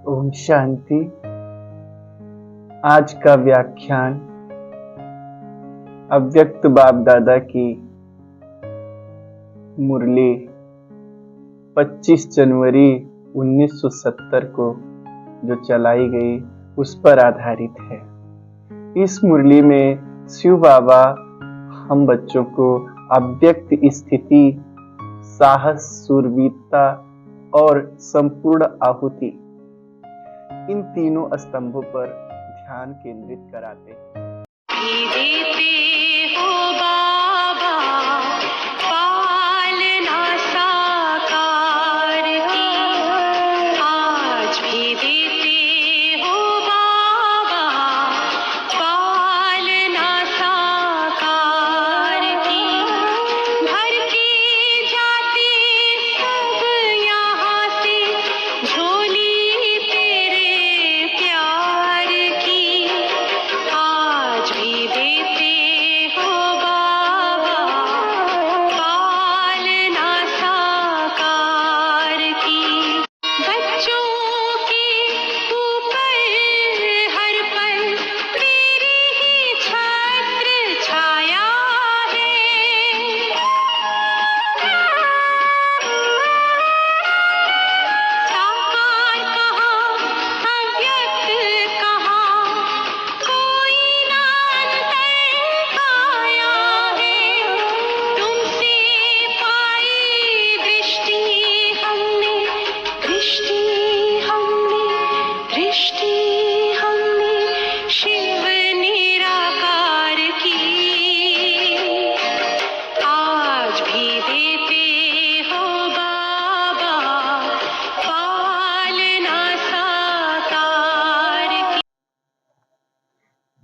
ओम शांति। आज का व्याख्यान अव्यक्त बाप दादा की मुरली 25 जनवरी 1970 को जो चलाई गई उस पर आधारित है। इस मुरली में शिव बाबा हम बच्चों को अव्यक्त स्थिति, साहस, शूरवीरता और संपूर्ण आहुति, इन तीनों स्तंभों पर ध्यान केंद्रित कराते हैं।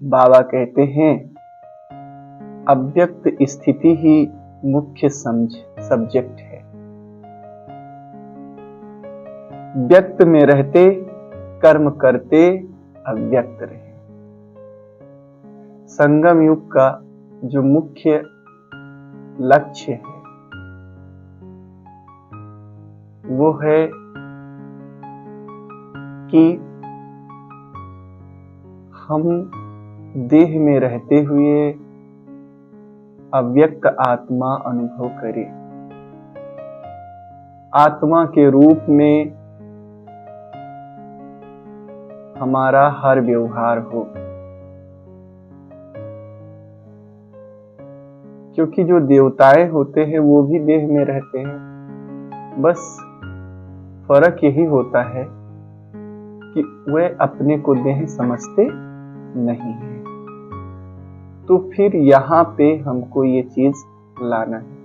बाबा कहते हैं अव्यक्त स्थिति ही मुख्य सब्जेक्ट है। व्यक्त में रहते कर्म करते अव्यक्त रहे। संगम युग का जो मुख्य लक्ष्य है वो है कि हम देह में रहते हुए अव्यक्त आत्मा अनुभव करें, आत्मा के रूप में हमारा हर व्यवहार हो। क्योंकि जो देवताएं होते हैं वो भी देह में रहते हैं, बस फर्क यही होता है कि वे अपने को देह समझते नहीं है। तो फिर यहाँ पे हमको ये चीज लाना है।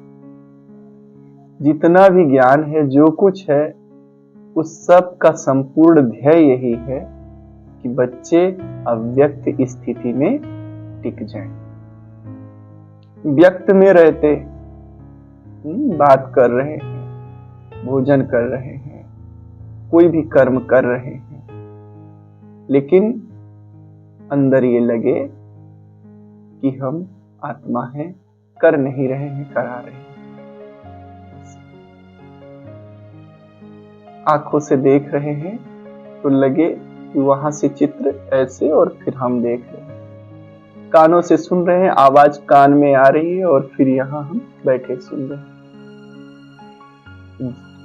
जितना भी ज्ञान है, जो कुछ है, उस सब का संपूर्ण ध्येय यही है कि बच्चे अव्यक्त स्थिति में टिक जाएं। व्यक्त में रहते बात कर रहे हैं, भोजन कर रहे हैं, कोई भी कर्म कर रहे हैं, लेकिन अंदर ये लगे कि हम आत्मा हैं, कर नहीं रहे हैं, करा रहे हैं। आंखों से देख रहे हैं तो लगे कि वहां से चित्र ऐसे और फिर हम देख रहे हैं। कानों से सुन रहे हैं, आवाज कान में आ रही है और फिर यहाँ हम बैठे सुन रहे हैं।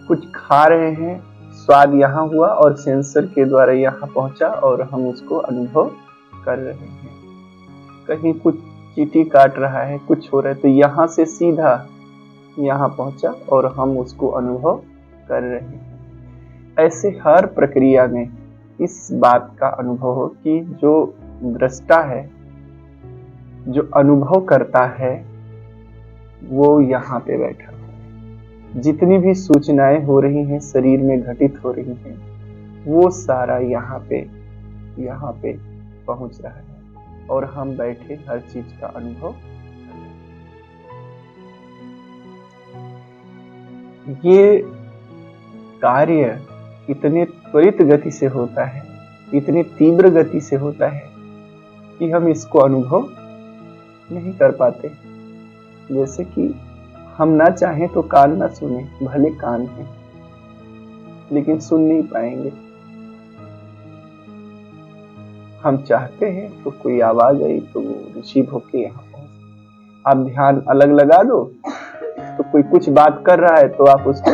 कुछ खा रहे हैं, स्वाद यहाँ हुआ और सेंसर के द्वारा यहाँ पहुंचा और हम उसको अनुभव कर रहे हैं। कहीं कुछ चींटी काट रहा है, कुछ हो रहा है, तो यहाँ से सीधा यहाँ पहुंचा और हम उसको अनुभव कर रहे हैं। ऐसे हर प्रक्रिया में इस बात का अनुभव हो कि जो दृष्टा है, जो अनुभव करता है, वो यहाँ पे बैठा है। जितनी भी सूचनाएं हो रही हैं, शरीर में घटित हो रही हैं, वो सारा यहाँ पे पहुंच रहा है और हम बैठे हर चीज का अनुभव कर रहे हैं। ये कार्य इतने त्वरित गति से होता है, इतनी तीव्र गति से होता है कि हम इसको अनुभव नहीं कर पाते। जैसे कि हम ना चाहें तो कान ना सुने, भले कान है लेकिन सुन नहीं पाएंगे। हम चाहते हैं तो कोई आवाज आई तो वो रिसीव होके यहाँ पहुंच। आप ध्यान अलग लगा दो तो कोई कुछ बात कर रहा है तो आप उसको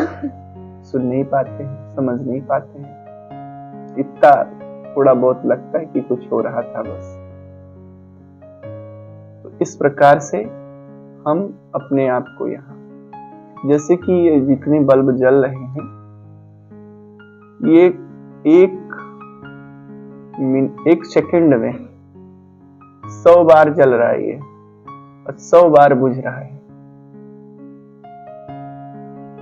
सुन नहीं पाते हैं, समझ नहीं पाते हैं। इतना थोड़ा बहुत लगता है कि कुछ हो रहा था बस। तो इस प्रकार से हम अपने आप को यहाँ, जैसे कि ये जितने बल्ब जल रहे हैं ये एक सेकंड में 100 बार जल रहा है ये, और 100 बार बुझ रहा है।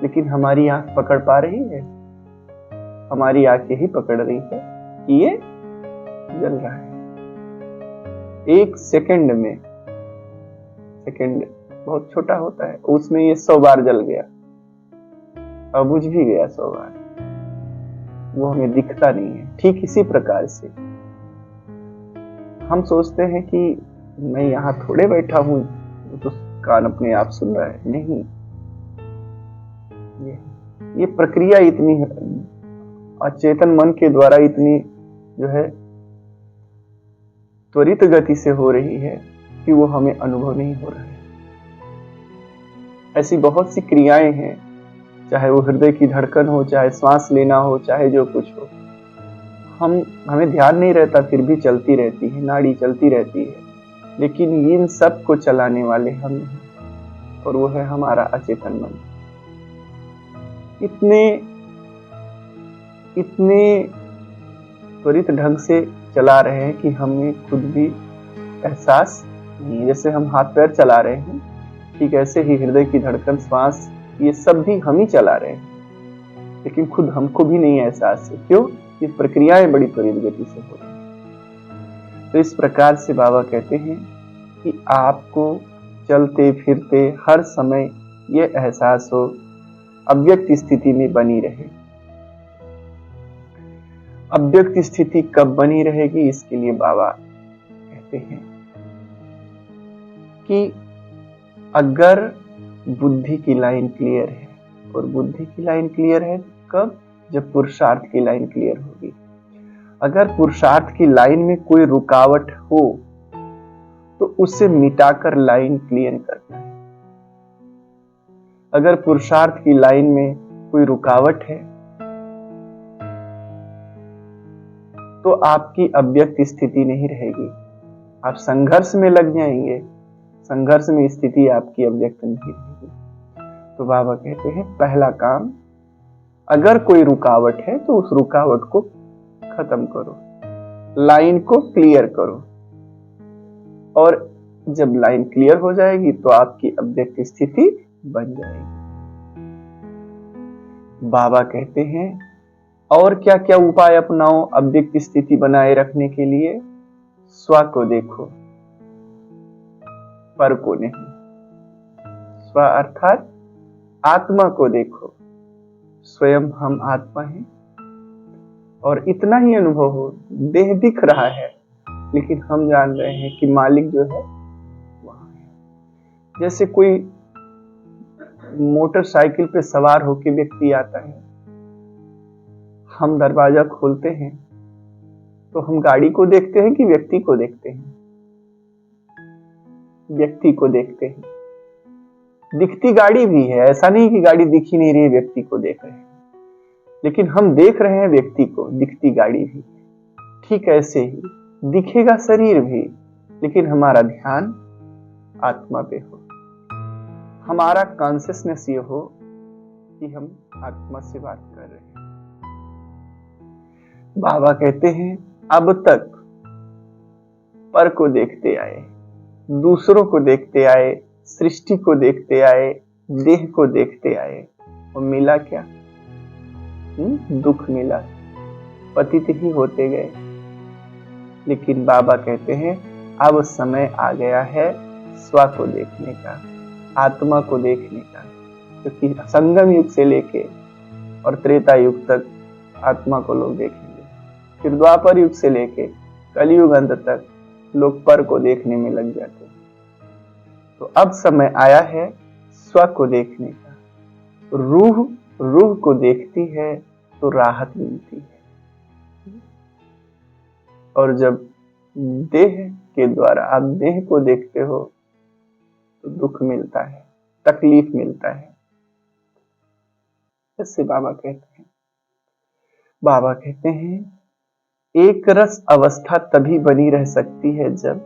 लेकिन हमारी आंख पकड़ पा रही है? हमारी आंखें ही पकड़ रही है कि ये जल रहा है। एक सेकंड में, सेकंड बहुत छोटा होता है, उसमें ये 100 बार जल गया और बुझ भी गया 100 बार। वो हमें दिखता नहीं है। ठीक इसी प्रकार से हम सोचते हैं कि मैं यहाँ थोड़े बैठा हूं तो कान अपने आप सुन रहा है। नहीं, ये प्रक्रिया इतनी अचेतन मन के द्वारा इतनी जो है त्वरित गति से हो रही है कि वो हमें अनुभव नहीं हो रहा है। ऐसी बहुत सी क्रियाएं हैं, चाहे वो हृदय की धड़कन हो, चाहे श्वास लेना हो, चाहे जो कुछ हो, हमें ध्यान नहीं रहता, फिर भी चलती रहती है, नाड़ी चलती रहती है। लेकिन इन सब को चलाने वाले हम हैं, और वो है हमारा अचेतन मन। इतने त्वरित ढंग से चला रहे हैं कि हमें खुद भी एहसास नहीं। जैसे हम हाथ पैर चला रहे हैं, ठीक ऐसे ही हृदय की धड़कन, श्वास, ये सब भी हम ही चला रहे हैं, लेकिन खुद हमको भी नहीं एहसास है। क्यों? ये प्रक्रियाएं बड़ी त्वरित गति से हो रही हैं। तो इस प्रकार से बाबा कहते हैं कि आपको चलते फिरते हर समय ये एहसास हो, अव्यक्त स्थिति में बनी रहे। अव्यक्त स्थिति कब बनी रहेगी, इसके लिए बाबा कहते हैं कि अगर बुद्धि की लाइन क्लियर है, और बुद्धि की लाइन क्लियर है कब? जब पुरुषार्थ की लाइन क्लियर होगी। अगर पुरुषार्थ की लाइन में कोई रुकावट हो तो उसे मिटाकर लाइन क्लियर करना है। अगर पुरुषार्थ की लाइन में कोई रुकावट है तो आपकी अव्यक्त स्थिति नहीं रहेगी, आप संघर्ष में लग जाएंगे। संघर्ष में स्थिति आपकी अव्यक्त नहीं रहेगी। तो बाबा कहते हैं पहला काम, अगर कोई रुकावट है तो उस रुकावट को खत्म करो, लाइन को क्लियर करो, और जब लाइन क्लियर हो जाएगी तो आपकी अव्यक्त स्थिति बन जाएगी। बाबा कहते हैं और क्या क्या उपाय अपनाओ अव्यक्त स्थिति बनाए रखने के लिए? स्व को देखो, पर को नहीं। स्व अर्थात आत्मा को देखो। स्वयं हम आत्मा हैं, और इतना ही अनुभव हो, देह दिख रहा है लेकिन हम जान रहे हैं कि मालिक जो है वहां है। जैसे कोई मोटरसाइकिल पे सवार होकर व्यक्ति आता है, हम दरवाजा खोलते हैं तो हम गाड़ी को देखते हैं कि व्यक्ति को देखते हैं? व्यक्ति को देखते हैं। दिखती गाड़ी भी है, ऐसा नहीं कि गाड़ी दिख ही नहीं रही, व्यक्ति को देख रहे हैं, लेकिन हम देख रहे हैं व्यक्ति को, दिखती गाड़ी भी। ठीक ऐसे ही दिखेगा शरीर भी, लेकिन हमारा ध्यान आत्मा पे हो, हमारा कॉन्शियसनेस ये हो कि हम आत्मा से बात कर रहे हैं। बाबा कहते हैं अब तक पर को देखते आए, दूसरों को देखते आए, सृष्टि को देखते आए, देह को देखते आए, और मिला क्या? दुख मिला, पतित ही होते गए। लेकिन बाबा कहते हैं अब समय आ गया है स्व को देखने का, आत्मा को देखने का। क्योंकि संगम युग से लेके और त्रेता युग तक आत्मा को लोग देखेंगे, फिर द्वापर युग से लेके कलयुग अंत तक लोग पर को देखने में लग जाते हैं। तो अब समय आया है स्व को देखने का। रूह को देखती है तो राहत मिलती है, और जब देह के द्वारा आप देह को देखते हो तो दुख मिलता है, तकलीफ मिलता है। ऐसे बाबा कहते हैं एक रस अवस्था तभी बनी रह सकती है जब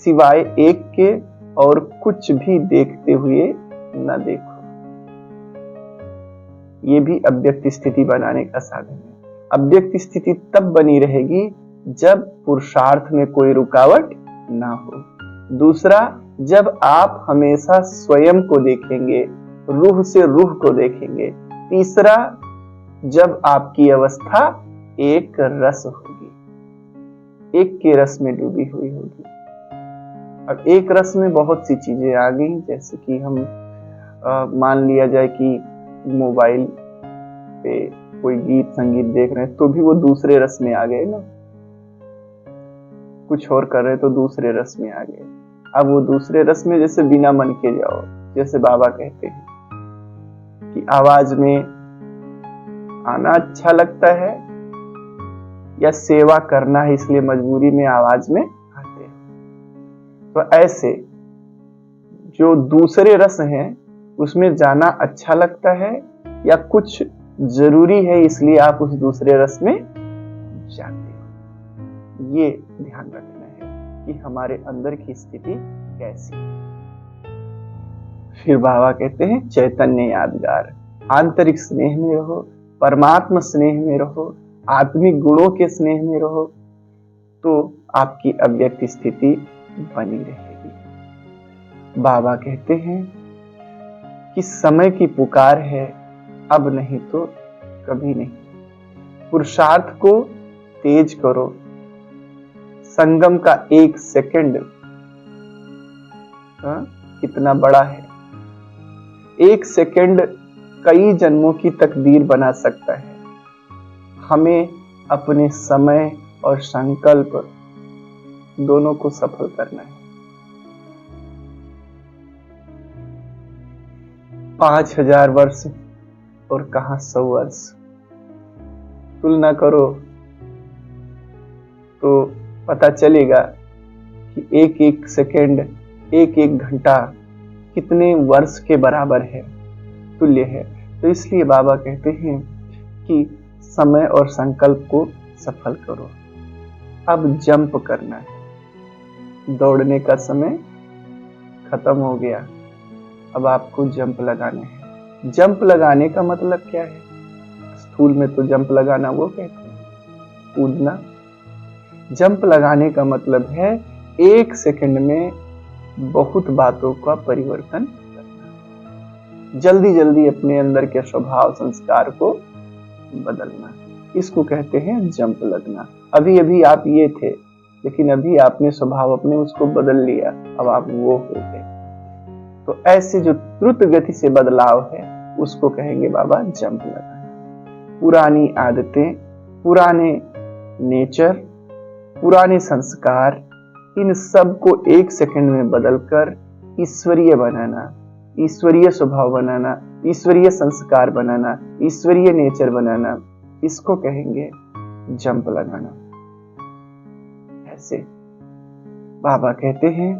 सिवाय एक के और कुछ भी देखते हुए न देखो। ये भी अव्यक्त स्थिति बनाने का साधन है। अव्यक्त स्थिति तब बनी रहेगी जब पुरुषार्थ में कोई रुकावट ना हो। दूसरा, जब आप हमेशा स्वयं को देखेंगे, रूह से रूह को देखेंगे। तीसरा, जब आपकी अवस्था एक रस होगी, एक के रस में डूबी हुई होगी। अब एक रस में बहुत सी चीजें आ गई, जैसे कि हम मान लिया जाए कि मोबाइल पे कोई गीत संगीत देख रहे हैं तो भी वो दूसरे रस में आ गए ना, कुछ और कर रहे तो दूसरे रस में आ गए। अब वो दूसरे रस में जैसे बिना मन के जाओ, जैसे बाबा कहते हैं कि आवाज में आना अच्छा लगता है या सेवा करना है इसलिए मजबूरी में आवाज में आते हैं। तो ऐसे जो दूसरे रस हैं उसमें जाना अच्छा लगता है या कुछ जरूरी है इसलिए आप उस दूसरे रस में जाते हो। ये ध्यान रखना है कि हमारे अंदर की स्थिति कैसी है। फिर बाबा कहते हैं चैतन्य यादगार, आंतरिक स्नेह में रहो, परमात्मा स्नेह में रहो, आत्मिक गुणों के स्नेह में रहो, तो आपकी अव्यक्त स्थिति बनी रहेगी। बाबा कहते हैं कि समय की पुकार है, अब नहीं तो कभी नहीं। पुरुषार्थ को तेज करो। संगम का एक सेकंड कितना बड़ा है। एक सेकंड कई जन्मों की तकदीर बना सकता है। हमें अपने समय और संकल्प दोनों को सफल करना है। 5000 वर्ष और कहां 100 वर्ष, तुलना करो तो पता चलेगा कि एक एक सेकंड, एक एक घंटा कितने वर्ष के बराबर है, तुल्य है। तो इसलिए बाबा कहते हैं कि समय और संकल्प को सफल करो। अब जंप करना है। दौड़ने का समय खत्म हो गया, अब आपको जंप लगाना है। जंप लगाने का मतलब क्या है? स्कूल में तो जंप लगाना वो कहते हैं, कूदना। जंप लगाने का मतलब है एक सेकंड में बहुत बातों का परिवर्तन करना, जल्दी जल्दी अपने अंदर के स्वभाव संस्कार को बदलना। इसको कहते हैं जंप लगना। अभी अभी आप ये थे, लेकिन अभी आपने स्वभाव अपने उसको बदल लिया, अब आप वो हो गए। तो ऐसे जो द्रुत गति से बदलाव है उसको कहेंगे बाबा जंप लगाना। पुरानी आदतें, पुराने नेचर, पुराने संस्कार, इन सब को एक सेकंड में बदलकर ईश्वरीय बनाना, ईश्वरीय स्वभाव बनाना, ईश्वरीय संस्कार बनाना, ईश्वरीय नेचर बनाना, इसको कहेंगे जंप लगाना। ऐसे बाबा कहते हैं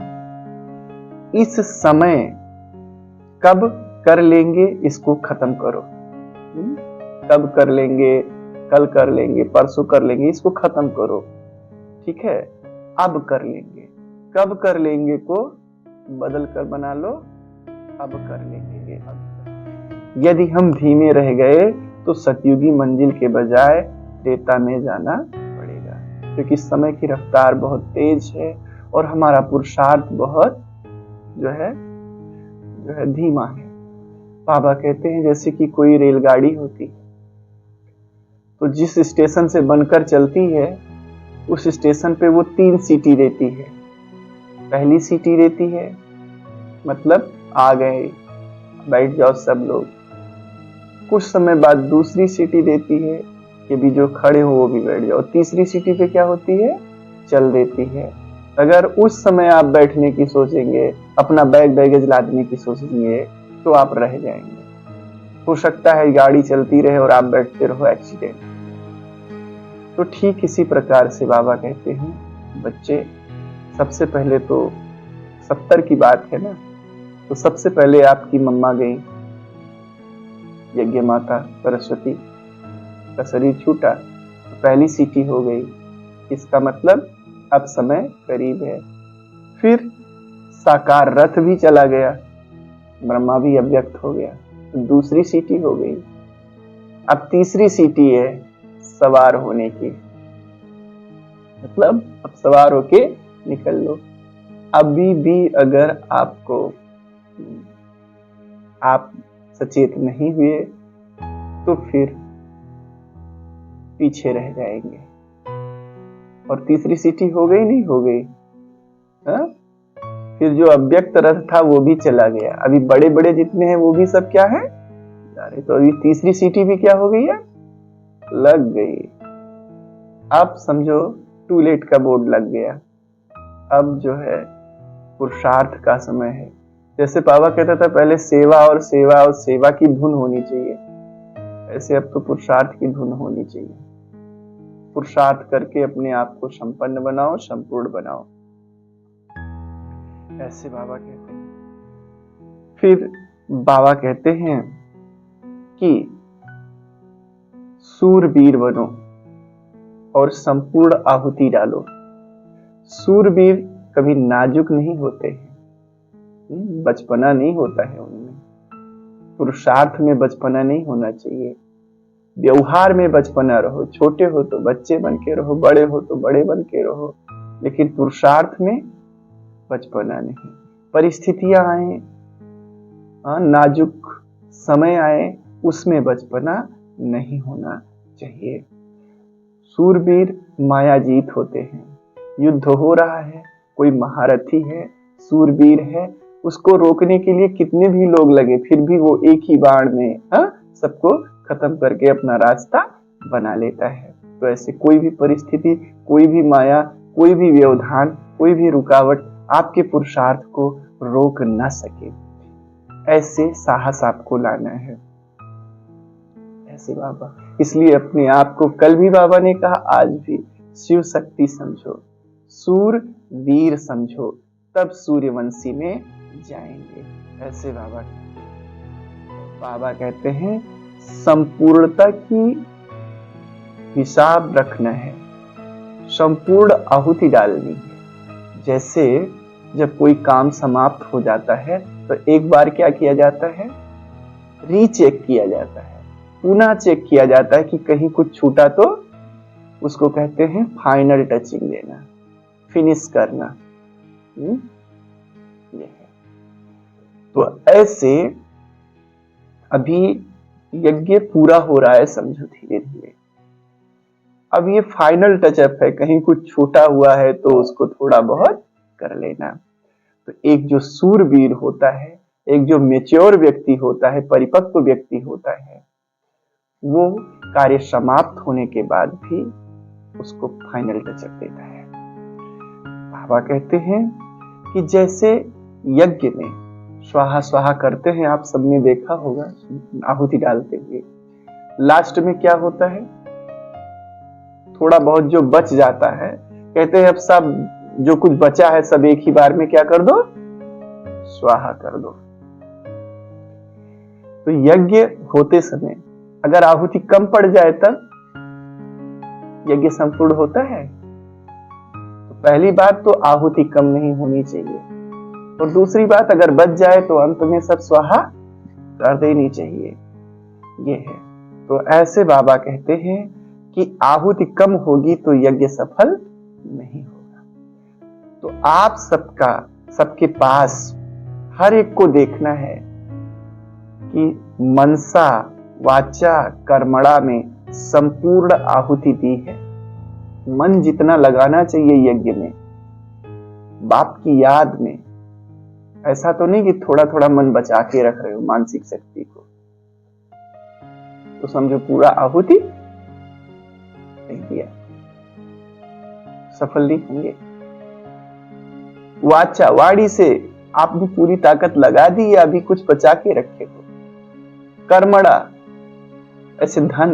इस समय कब कर लेंगे इसको खत्म करो। कब कर लेंगे, कल कर लेंगे, परसों कर लेंगे, इसको खत्म करो। ठीक है, अब कर लेंगे। कब कर लेंगे को बदल कर बना लो, अब कर लेंगे। अब यदि हम धीमे रह गए तो सतयुगी मंजिल के बजाय त्रेता में जाना पड़ेगा, क्योंकि समय की रफ्तार बहुत तेज है और हमारा पुरुषार्थ बहुत जो है धीमा है। बाबा कहते हैं जैसे कि कोई रेलगाड़ी होती है तो जिस स्टेशन से बनकर चलती है उस स्टेशन पे वो 3 सीटी देती है। पहली सीटी देती है मतलब आ गए, बैठ जाओ सब लोग। कुछ समय बाद दूसरी सीटी देती है कि भी जो खड़े हो वो भी बैठ जाओ। तीसरी सीटी पे क्या होती है, चल देती है। अगर उस समय आप बैठने की सोचेंगे, अपना बैगेज लादने की सोचेंगे तो आप रह जाएंगे। हो सकता है गाड़ी चलती रहे और आप बैठते रहो, एक्सीडेंट। तो ठीक इसी प्रकार से बाबा कहते हैं बच्चे, सबसे पहले तो 70 की बात है ना, तो सबसे पहले आपकी मम्मा गई, यज्ञ माता सरस्वती का शरीर छूटा, तो पहली सीटी हो गई। इसका मतलब अब समय करीब है। फिर साकार रथ भी चला गया, ब्रह्मा भी अव्यक्त हो गया, तो दूसरी सीटी हो गई। अब तीसरी सीटी है सवार होने की, मतलब अब सवार होके निकल लो। अभी भी अगर आप सचेत नहीं हुए तो फिर पीछे रह जाएंगे। और तीसरी सीटी हो गई नहीं हो गई, हाँ? फिर जो अव्यक्त रथ था वो भी चला गया। अभी बड़े बड़े जितने हैं वो भी सब क्या है, तो अभी तीसरी सीटी भी क्या हो गई है, लग गई। अब समझो टूलेट का बोर्ड लग गया। अब जो है पुरुषार्थ का समय है। जैसे बाबा कहता था पहले सेवा और सेवा की धुन होनी चाहिए, ऐसे अब तो पुरुषार्थ की धुन होनी चाहिए। पुरुषार्थ करके अपने आप को संपन्न बनाओ, संपूर्ण बनाओ, ऐसे बाबा कहते हैं। फिर बाबा कहते हैं कि सूरवीर बनो और संपूर्ण आहुति डालो। सूरवीर कभी नाजुक नहीं होते हैं, बचपना नहीं होता है उनमें। पुरुषार्थ में बचपना नहीं होना चाहिए, व्यवहार में बचपना रहो। छोटे हो तो बच्चे बन के रहो, बड़े हो तो बड़े बन के रहो, लेकिन पुरुषार्थ में बचपना नहीं। परिस्थितियां आए, नाजुक समय आए, उसमें बचपना नहीं होना चाहिए। सूरवीर मायाजीत होते हैं। युद्ध हो रहा है, कोई महारथी है, सूरवीर है, उसको रोकने के लिए कितने भी लोग लगे, फिर भी वो एक ही बाण में सबको खत्म करके अपना रास्ता बना लेता है। तो ऐसे कोई भी परिस्थिति, कोई भी माया, कोई भी व्यवधान, कोई भी रुकावट आपके पुरुषार्थ को रोक न सके, ऐसे साहस आपको लाना है, ऐसे बाबा। इसलिए अपने आप को, कल भी बाबा ने कहा, आज भी शिव शक्ति समझो, सूर वीर समझो, तब सूर्यवंशी में जाएंगे, ऐसे बाबा कहते हैं संपूर्णता की हिसाब रखना है, संपूर्ण आहुति डालनी है। जैसे जब कोई काम समाप्त हो जाता है तो एक बार क्या किया जाता है, रीचेक किया जाता है, पुनः चेक किया जाता है कि कहीं कुछ छूटा तो उसको कहते हैं फाइनल टचिंग देना, फिनिश करना। ये है। तो ऐसे अभी यज्ञ पूरा हो रहा है, समझो धीरे धीरे। अब ये फाइनल टचअप है, कहीं कुछ छूटा हुआ है तो उसको थोड़ा बहुत कर लेना। तो एक जो सूरवीर होता है, एक जो मैच्योर व्यक्ति होता है, परिपक्व व्यक्ति होता है, वो कार्य समाप्त होने के बाद भी उसको फाइनल टचअप देता है। बाबा कहते हैं कि जैसे यज्ञ में स्वाहा स्वाहा करते हैं, आप सबने देखा होगा आहुति डालते हुए, लास्ट में क्या होता है, थोड़ा बहुत जो बच जाता है, कहते हैं अब सब जो कुछ बचा है सब एक ही बार में क्या कर दो, स्वाहा कर दो। तो यज्ञ होते समय अगर आहुति कम पड़ जाए तब यज्ञ संपूर्ण होता है। तो पहली बात तो आहुति कम नहीं होनी चाहिए, और दूसरी बात अगर बच जाए तो अंत में सब स्वाहा कर देनी चाहिए, ये है। तो ऐसे बाबा कहते हैं कि आहुति कम होगी तो यज्ञ सफल नहीं होगा। तो आप सबके पास हर एक को देखना है कि मनसा वाचा कर्मणा में संपूर्ण आहुति दी है। मन जितना लगाना चाहिए यज्ञ में, बाप की याद में, ऐसा तो नहीं कि थोड़ा थोड़ा मन बचा के रख रहे हो मानसिक शक्ति को, तो समझो पूरा आहुति नहीं दिया, सफल नहीं होंगे। वाचा वाणी से आपने पूरी ताकत लगा दी या अभी कुछ बचा के रखे हो। कर्मणा ऐसे धन,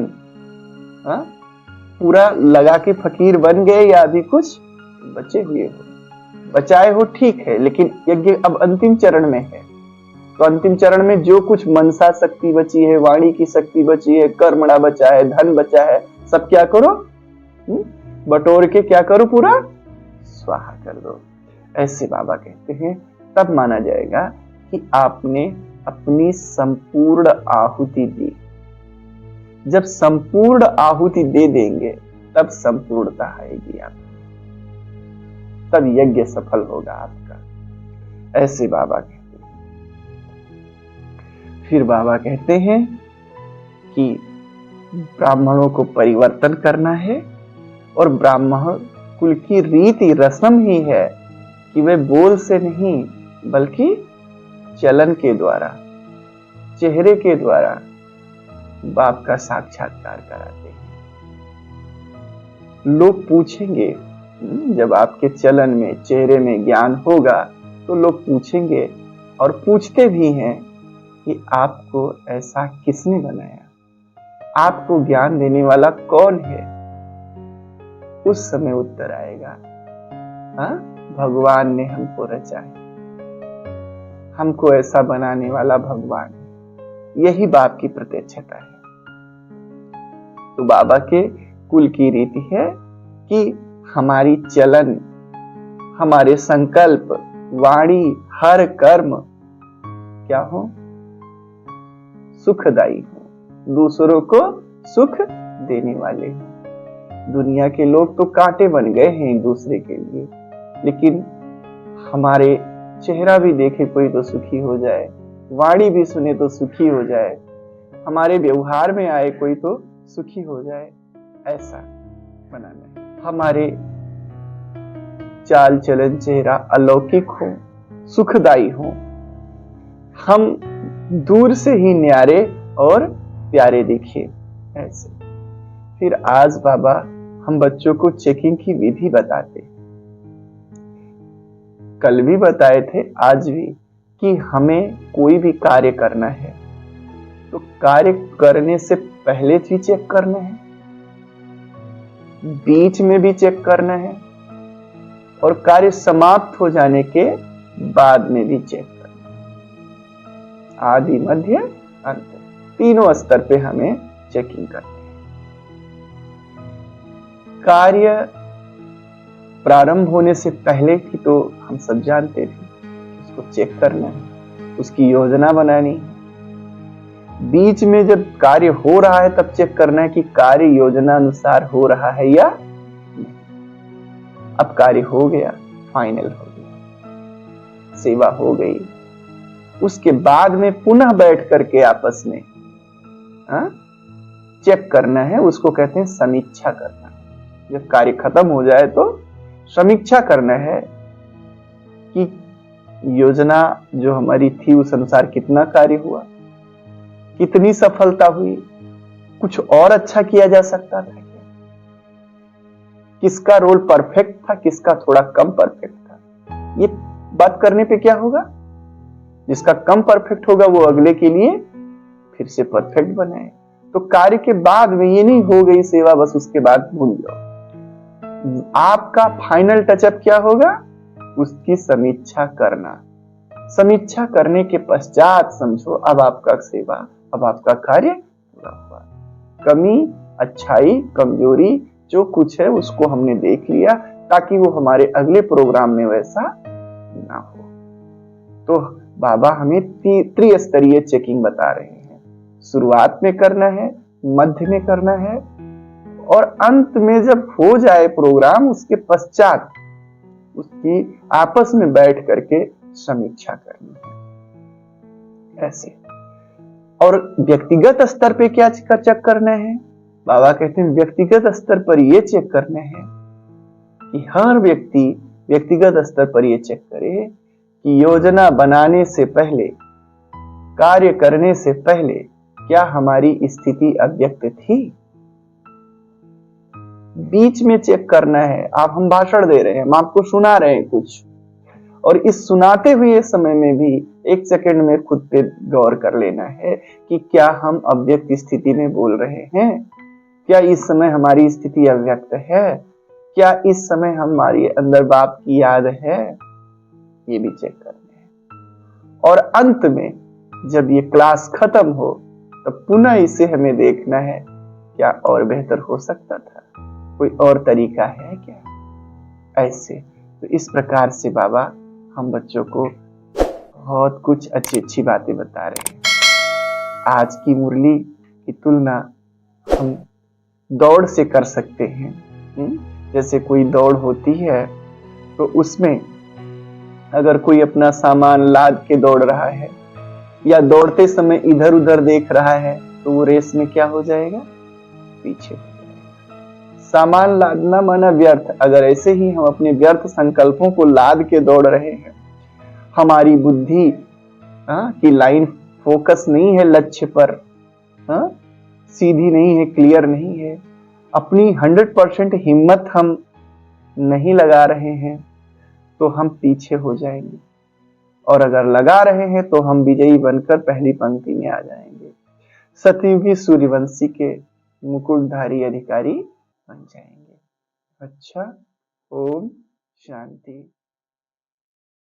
पूरा लगा के फकीर बन गए या अभी कुछ बचे हुए हो, बचाए हो, ठीक है, लेकिन यज्ञ अब अंतिम चरण में है। तो अंतिम चरण में जो कुछ मनसा शक्ति बची है, वाणी की शक्ति बची है, कर्मणा बचा है, धन बचा है, सब क्या करो, बटोर के क्या करो, पूरा स्वाहा कर दो। ऐसे बाबा कहते हैं, तब माना जाएगा कि आपने अपनी संपूर्ण आहुति दी। जब संपूर्ण आहुति दे देंगे तब संपूर्णता आएगी आप, तब यज्ञ सफल होगा आपका। ऐसे बाबा कहते हैं। फिर बाबा कहते हैं कि ब्राह्मणों को परिवर्तन करना है, और ब्राह्मण कुल की रीति रस्म ही है कि वे बोल से नहीं बल्कि चलन के द्वारा, चेहरे के द्वारा बाप का साक्षात्कार कराते हैं। लोग पूछेंगे, जब आपके चलन में, चेहरे में ज्ञान होगा तो लोग पूछेंगे, और पूछते भी हैं कि आपको ऐसा किसने बनाया, आपको ज्ञान देने वाला कौन है। उस समय उत्तर आएगा, हाँ, भगवान ने हमको रचा है, हमको ऐसा बनाने वाला भगवान है। यही बाप की प्रत्यक्षता है। तो बाबा के कुल की रीति है कि हमारी चलन, हमारे संकल्प, वाणी, हर कर्म क्या हो, सुखदायी हो, दूसरों को सुख देने वाले हो। दुनिया के लोग तो कांटे बन गए हैं एक दूसरे के लिए, लेकिन हमारे चेहरा भी देखे कोई तो सुखी हो जाए, वाणी भी सुने तो सुखी हो जाए, हमारे व्यवहार में आए कोई तो सुखी हो जाए, ऐसा बनाना है। हमारे चाल चलन, चेहरा अलौकिक हो, सुखदायी हो, हम दूर से ही न्यारे और प्यारे दिखे, ऐसे। फिर आज बाबा हम बच्चों को चेकिंग की विधि बताते, कल भी बताए थे, आज भी, कि हमें कोई भी कार्य करना है तो कार्य करने से पहले भी चेक करना है, बीच में भी चेक करना है, और कार्य समाप्त हो जाने के बाद में भी चेक करना है। आदि, मध्य, अंत, तीनों स्तर पे हमें चेकिंग करनी है। कार्य प्रारंभ होने से पहले की तो हम सब जानते थे, उसको चेक करना है, उसकी योजना बनानी है। बीच में जब कार्य हो रहा है तब चेक करना है कि कार्य योजना अनुसार हो रहा है या नहीं। अब कार्य हो गया, फाइनल हो गया, सेवा हो गई, उसके बाद में पुनः बैठ करके आपस में चेक करना है, उसको कहते हैं समीक्षा करना। जब कार्य खत्म हो जाए तो समीक्षा करना है कि योजना जो हमारी थी उस अनुसार कितना कार्य हुआ, कितनी सफलता हुई, कुछ और अच्छा किया जा सकता था क्या, किसका रोल परफेक्ट था, किसका थोड़ा कम परफेक्ट था। ये बात करने पे क्या होगा, जिसका कम परफेक्ट होगा वो अगले के लिए फिर से परफेक्ट बनाए। तो कार्य के बाद में ये नहीं हो गई सेवा बस उसके बाद भूल जाओ, आपका फाइनल टचअप क्या होगा, उसकी समीक्षा करना। समीक्षा करने के पश्चात समझो अब आपका सेवा, अब आपका कार्य पूरा हुआ। कमी, अच्छाई, कमजोरी जो कुछ है उसको हमने देख लिया, ताकि वो हमारे अगले प्रोग्राम में वैसा ना हो। तो बाबा हमें त्रिस्तरीय चेकिंग बता रहे हैं। शुरुआत में करना है, मध्य में करना है, और अंत में जब हो जाए प्रोग्राम उसके पश्चात उसकी आपस में बैठ करके समीक्षा करनी है, ऐसे। और व्यक्तिगत स्तर पे क्या चेक करना है, बाबा कहते हैं व्यक्तिगत स्तर पर यह चेक करना है कि हर व्यक्ति व्यक्तिगत स्तर पर यह चेक करे कि योजना बनाने से पहले, कार्य करने से पहले क्या हमारी स्थिति अव्यक्त थी। बीच में चेक करना है, आप हम भाषण दे रहे हैं, हम आपको सुना रहे हैं कुछ, और इस सुनाते हुए समय में भी एक सेकंड में खुद पे गौर कर लेना है कि क्या हम अव्यक्त स्थिति में बोल रहे हैं, क्या इस समय हमारी स्थिति अव्यक्त है? क्या इस समय हमारे अंदर बाप की याद है? ये भी चेक करना है। और अंत में जब ये क्लास खत्म हो तब पुनः इसे हमें देखना है, क्या और बेहतर हो सकता था? कोई और तरीका है क्या? ऐसे तो इस प्रकार से बाबा हम बच्चों को बहुत कुछ अच्छी अच्छी बातें बता रहे हैं। आज की मुरली की तुलना हम दौड़ से कर सकते हैं। जैसे कोई दौड़ होती है तो उसमें अगर कोई अपना सामान लाद के दौड़ रहा है या दौड़ते समय इधर उधर देख रहा है तो वो रेस में क्या हो जाएगा? पीछे हो जाएगा। सामान लादना माना व्यर्थ। अगर ऐसे ही हम अपने व्यर्थ संकल्पों को लाद के दौड़ रहे हैं, हमारी बुद्धि की लाइन फोकस नहीं है लक्ष्य पर, सीधी नहीं है, क्लियर नहीं है, अपनी 100% हिम्मत हम नहीं लगा रहे हैं तो हम पीछे हो जाएंगे। और अगर लगा रहे हैं तो हम विजयी बनकर पहली पंक्ति में आ जाएंगे, सतयुगी सूर्यवंशी के मुकुटधारी अधिकारी बन जाएंगे। अच्छा, ओम शांति।